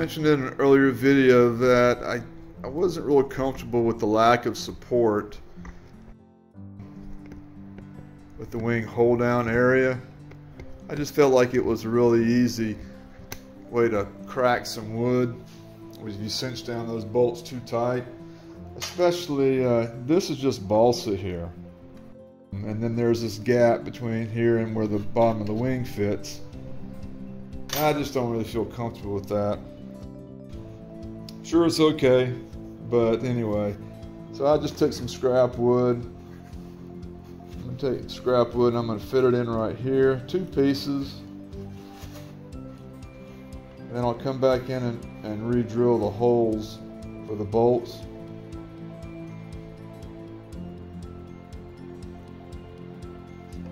mentioned in an earlier video that I wasn't really comfortable with the lack of support with the wing hold down area. I just felt like it was a really easy way to crack some wood was if you cinch down those bolts too tight. Especially this is just balsa here, and then there's this gap between here and where the bottom of the wing fits. I just don't really feel comfortable with that. Sure, it's okay, but anyway, so I just took some scrap wood. I'm gonna take scrap wood and I'm gonna fit it in right here, 2 pieces. And then I'll come back in and re-drill the holes for the bolts.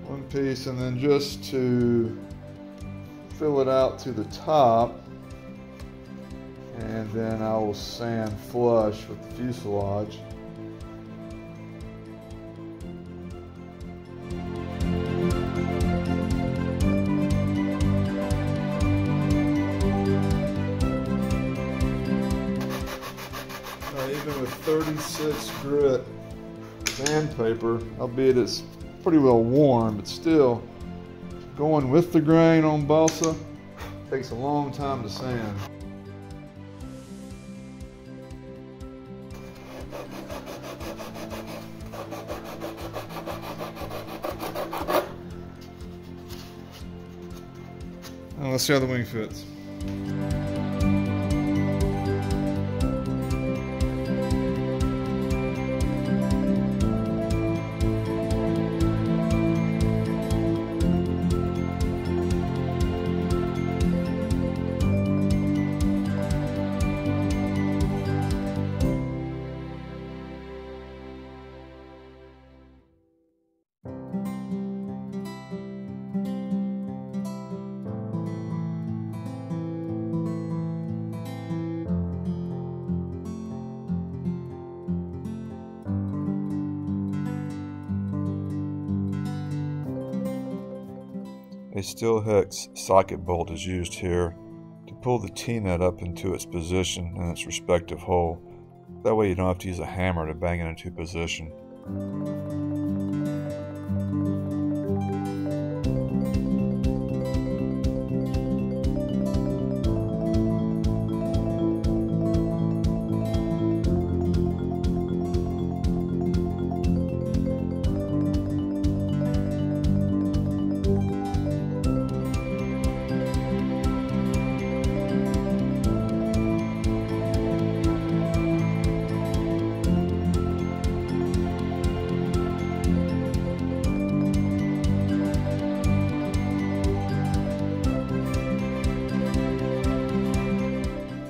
One piece, and then just to fill it out to the top, and then I will sand flush with the fuselage. Even with 36 grit sandpaper, albeit it's pretty well worn, but still, going with the grain on balsa takes a long time to sand. Now let's see how the wing fits. A steel hex socket bolt is used here to pull the T-nut up into its position in its respective hole. That way you don't have to use a hammer to bang it into position.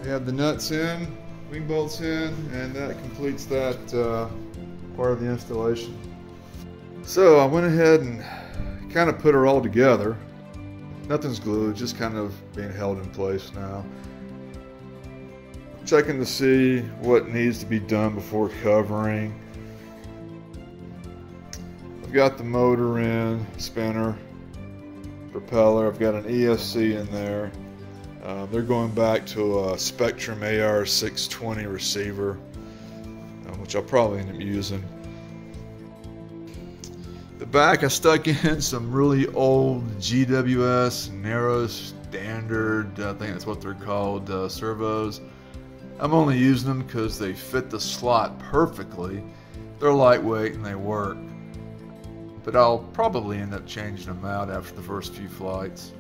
Have the nuts in, wing bolts in, and that completes that part of the installation. So I went ahead and kind of put her all together. Nothing's glued, just kind of being held in place now. Checking to see what needs to be done before covering. I've got the motor in, spinner, propeller. I've got an ESC in there. They're going back to a Spectrum AR620 receiver, which I'll probably end up using. The back, I stuck in some really old GWS narrow standard, I think that's what they're called, servos. I'm only using them because they fit the slot perfectly. They're lightweight and they work. But I'll probably end up changing them out after the first few flights.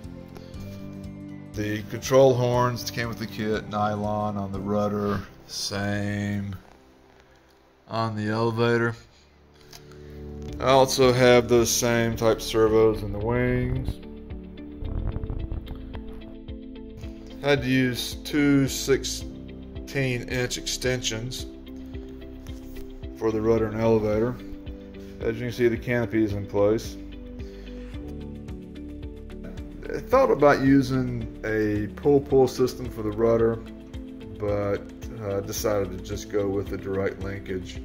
The control horns came with the kit, nylon on the rudder, same on the elevator. I also have those same type servos in the wings. Had to use 2 16-inch extensions for the rudder and elevator. As you can see, the canopy is in place. I thought about using a pull-pull system for the rudder, but decided to just go with the direct linkage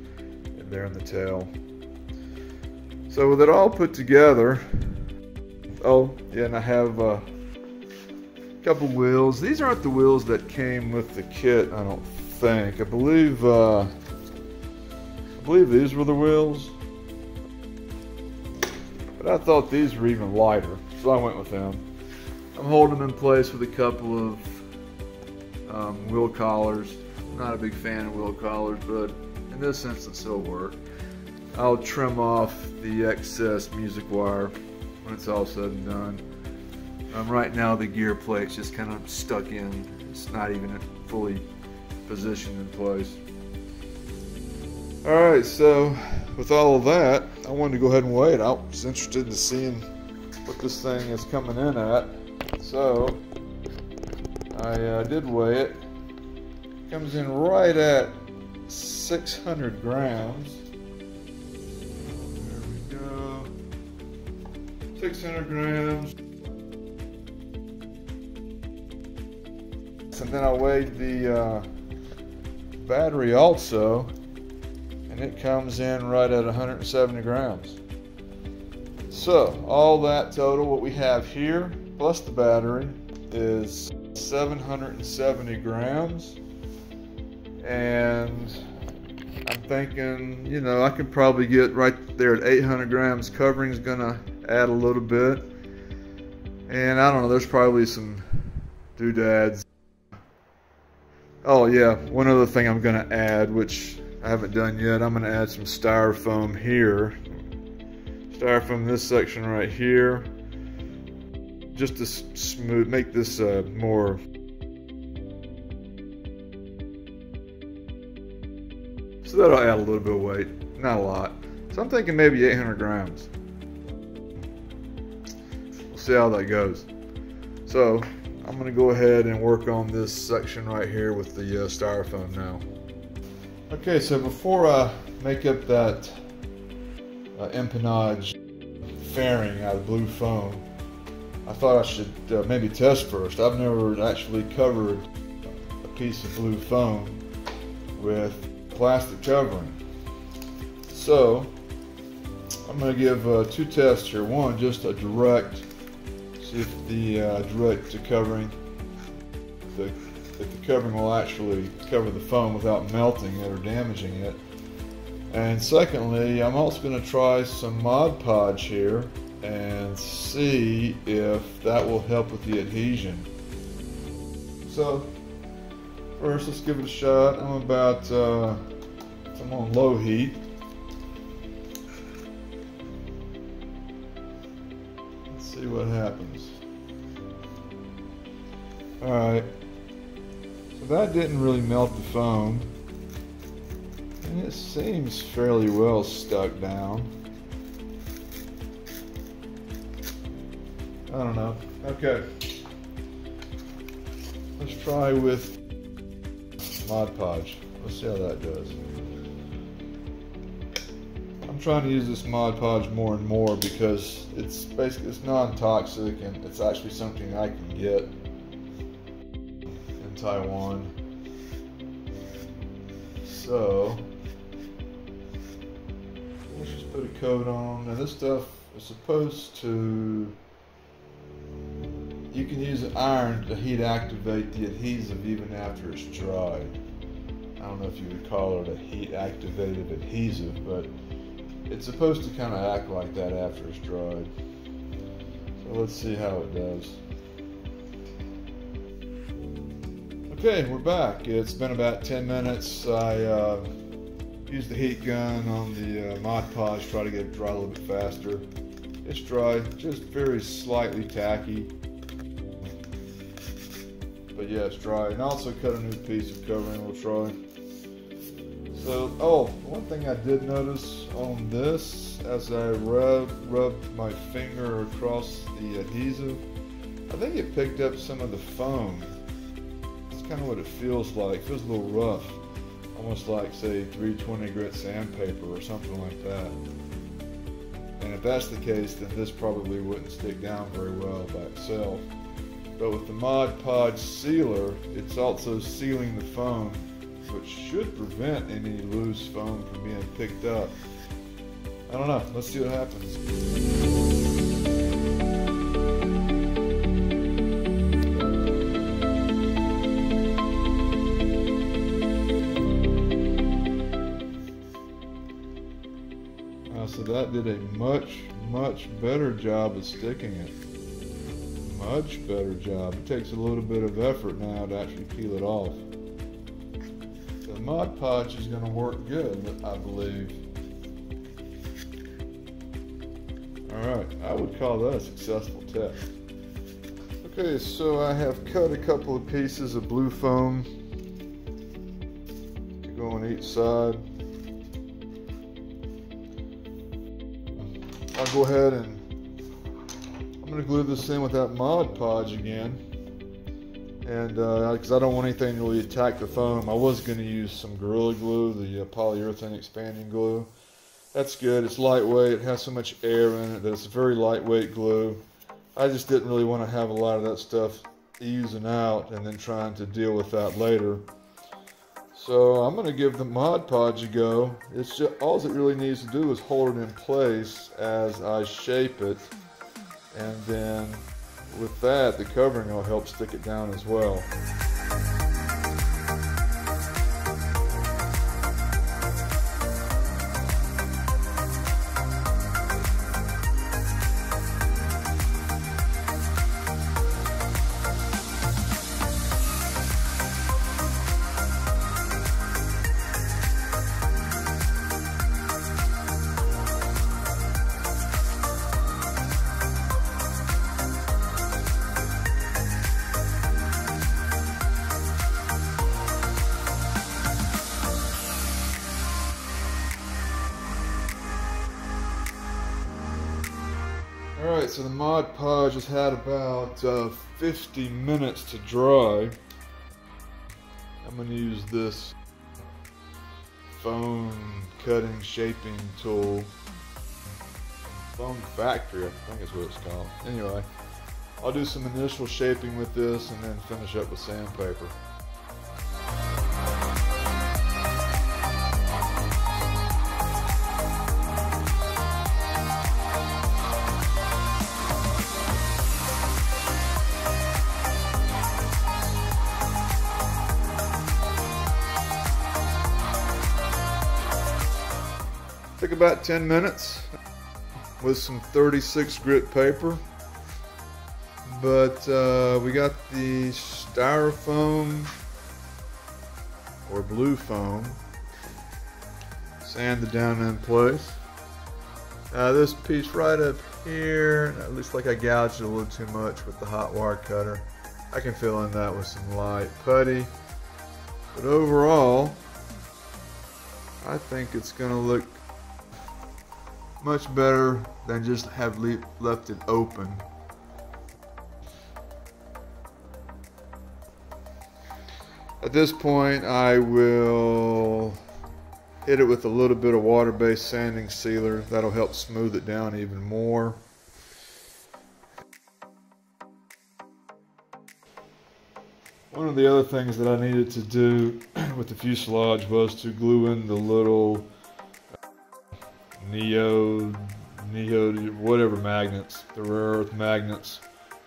there in the tail. So with it all put together, oh yeah, and I have Couple wheels. These aren't the wheels that came with the kit, I don't think. I believe these were the wheels. But I thought these were even lighter, so I went with them. I'm holding them in place with a couple of wheel collars. I'm not a big fan of wheel collars, but in this instance it'll work. I'll trim off the excess music wire when it's all said and done. Right now the gear plate's just kind of stuck in. It's not even fully positioned in place. Alright, so with all of that, I wanted to go ahead and weigh it. I was interested in seeing what this thing is coming in at. So I did weigh it. It comes in right at 600 grams. There we go. 600 grams. And then I weighed the battery also, and it comes in right at 170 grams. So all that total, what we have here plus the battery, is 770 grams. And I'm thinking, you know, I could probably get right there at 800 grams. Covering's gonna add a little bit, and I don't know, there's probably some doodads. Oh yeah, one other thing I'm gonna add, which I haven't done yet, I'm gonna add some styrofoam here. Styrofoam this section right here, just to smooth, make this more. So that'll add a little bit of weight, not a lot. So I'm thinking maybe 800 grams. We'll see how that goes. So I'm going to go ahead and work on this section right here with the styrofoam now. Okay, so before I make up that empennage fairing out of blue foam, I thought I should maybe test first. I've never actually covered a piece of blue foam with plastic covering. So I'm going to give two tests here. One, just a direct, see if the direct covering, if the covering will actually cover the foam without melting it or damaging it. And secondly, I'm also going to try some Mod Podge here and see if that will help with the adhesion. So first, let's give it a shot. I'm on low heat. Let's see what happens. Alright, so that didn't really melt the foam, and it seems fairly well stuck down. I don't know. Okay, let's try with Mod Podge. Let's see how that does. I'm trying to use this Mod Podge more and more because it's non-toxic, and it's actually something I can get in Taiwan. So let's just put a coat on. Now this stuff is supposed to, you can use an iron to heat activate the adhesive even after it's dry. I don't know if you would call it a heat activated adhesive, but it's supposed to kind of act like that after it's dried. So let's see how it does. Okay, we're back. It's been about 10 minutes. I used the heat gun on the Mod Podge, try to get it dry a little bit faster. It's dry, just very slightly tacky. But yeah, it's dry. And I also cut a new piece of covering we'll try. So, oh, one thing I did notice on this, as I rubbed my finger across the adhesive, I think it picked up some of the foam. That's kind of what it feels like. It feels a little rough. Almost like, say, 320 grit sandpaper or something like that. And if that's the case, then this probably wouldn't stick down very well by itself. But with the Mod Podge sealer, it's also sealing the foam, which should prevent any loose foam from being picked up. I don't know. Let's see what happens. did a much better job of sticking it. Much better job. It takes a little bit of effort now to actually peel it off. The Mod Podge is going to work good, I believe. Alright, I would call that a successful test. Okay, so I have cut a couple of pieces of blue foam to go on each side. I'll go ahead and I'm going to glue this in with that Mod Podge again. And because I don't want anything to really attack the foam, I was going to use some Gorilla Glue, the polyurethane expanding glue. That's good. It's lightweight. It has so much air in it that it's a very lightweight glue. I just didn't really want to have a lot of that stuff oozing out and then trying to deal with that later. So I'm going to give the Mod Podge a go. It's just, all it really needs to do is hold it in place as I shape it. And then with that, the covering will help stick it down as well. Alright, so the Mod Podge has had about 50 minutes to dry. I'm going to use this foam cutting shaping tool. Foam Factory, I think is what it's called. Anyway, I'll do some initial shaping with this and then finish up with sandpaper. Took about 10 minutes with some 36 grit paper, but we got the styrofoam or blue foam sanded down in place. This piece right up here, it looks like I gouged it a little too much with the hot wire cutter. I can fill in that with some light putty, but overall I think it's going to look much better than just have left it open. At this point, I will hit it with a little bit of water-based sanding sealer. That'll help smooth it down even more. One of the other things that I needed to do with the fuselage was to glue in the little whatever magnets, the rare earth magnets.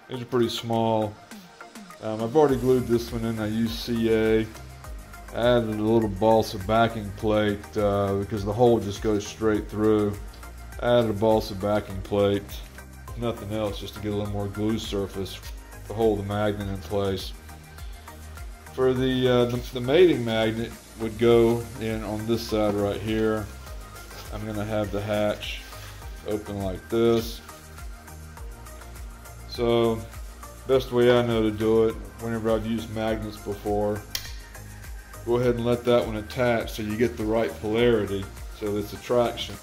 These are pretty small. I've already glued this one in. I used CA. I added a little balsa backing plate because the hole just goes straight through. I added a balsa backing plate, nothing else, just to get a little more glue surface to hold the magnet in place. For the mating magnet would go in on this side right here. I'm going to have the hatch open like this. So, best way I know to do it, whenever I've used magnets before, go ahead and let that one attach so you get the right polarity, so it's attraction.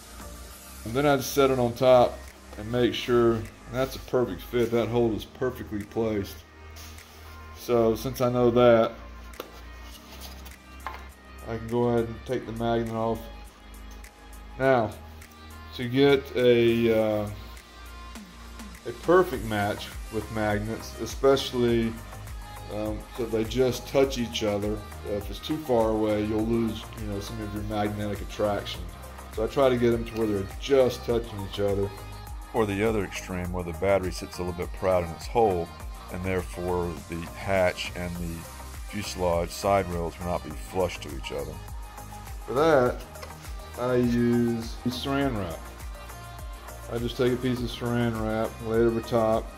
And then I'd set it on top and make sure that's a perfect fit. That hole is perfectly placed. So, since I know that, I can go ahead and take the magnet off. Now, to get a perfect match with magnets, especially so they just touch each other. If it's too far away, you'll lose, some of your magnetic attraction. So I try to get them to where they're just touching each other. Or the other extreme, where the battery sits a little bit proud in its hole, and therefore the hatch and the fuselage side rails will not be flush to each other. For that, I use saran wrap. I just take a piece of saran wrap, lay it over top.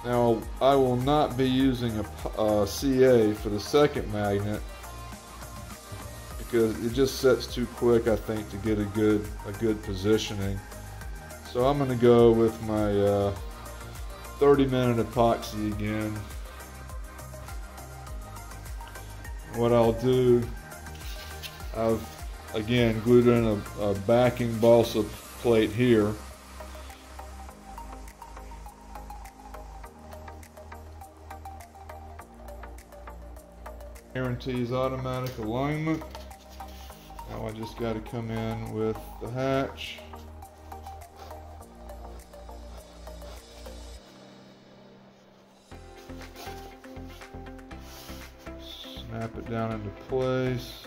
Now I will not be using a CA for the second magnet because it just sets too quick, I think, to get a good positioning. So I'm going to go with my 30-minute epoxy again. What I'll do, I've again glued in a backing balsa plate here. Guarantees automatic alignment. Now I just got to come in with the hatch. Snap it down into place.